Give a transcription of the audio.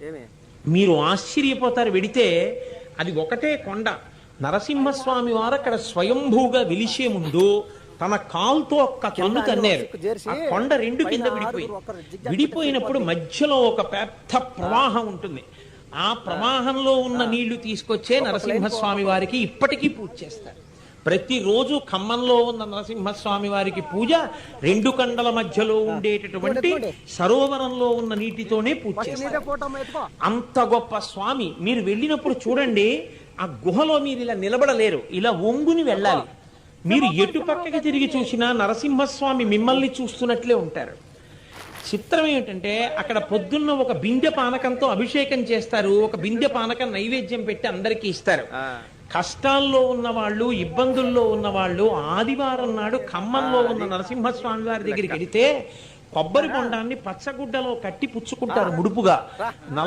ఏమి మీరు ఆశ్చర్యపోతారు. వెడితే అది ఒకటే కొండ. నరసింహస్వామి వారు అక్కడ స్వయంభూగా వెలిసే ముందు తన కాలుతో ఒక్క తన్ను తన్నారు. ఆ కొండ రెండు కింద విడిపోయింది. విడిపోయినప్పుడు మధ్యలో ఒక పెద్ద ప్రవాహం ఉంటుంది. ఆ ప్రవాహంలో ఉన్న నీళ్లు తీసుకొచ్చే నరసింహస్వామి వారికి ఇప్పటికీ పూజ చేస్తారు. ప్రతిరోజు ఖమ్మంలో ఉన్న నరసింహస్వామి వారికి పూజ రెండు కండల మధ్యలో ఉండేటటువంటి సరోవరంలో ఉన్న నీటితోనే పూజ చేస్తారు. అంత గొప్ప స్వామి. మీరు వెళ్ళినప్పుడు చూడండి, ఆ గుహలో మీరు ఇలా నిలబడలేరు, ఇలా ఒంగుని వెళ్ళాలి. మీరు ఎటు పక్కకి తిరిగి చూసినా నరసింహస్వామి మిమ్మల్ని చూస్తున్నట్లే ఉంటారు. చిత్రం ఏమిటంటే అక్కడ పొద్దున్న ఒక బిందె పానకంతో అభిషేకం చేస్తారు. ఒక బిందె పానకం నైవేద్యం పెట్టి అందరికీ ఇస్తారు. కష్టాల్లో ఉన్న వాళ్ళు, ఇబ్బందుల్లో ఉన్న వాళ్ళు ఆదివారం నాడు ఖమ్మంలో ఉన్న నరసింహస్వామి వారి దగ్గరికి వెళితే కొబ్బరి బొండాన్ని పచ్చగుడ్డలో కట్టి పుచ్చుకుంటారు ముడుపుగా.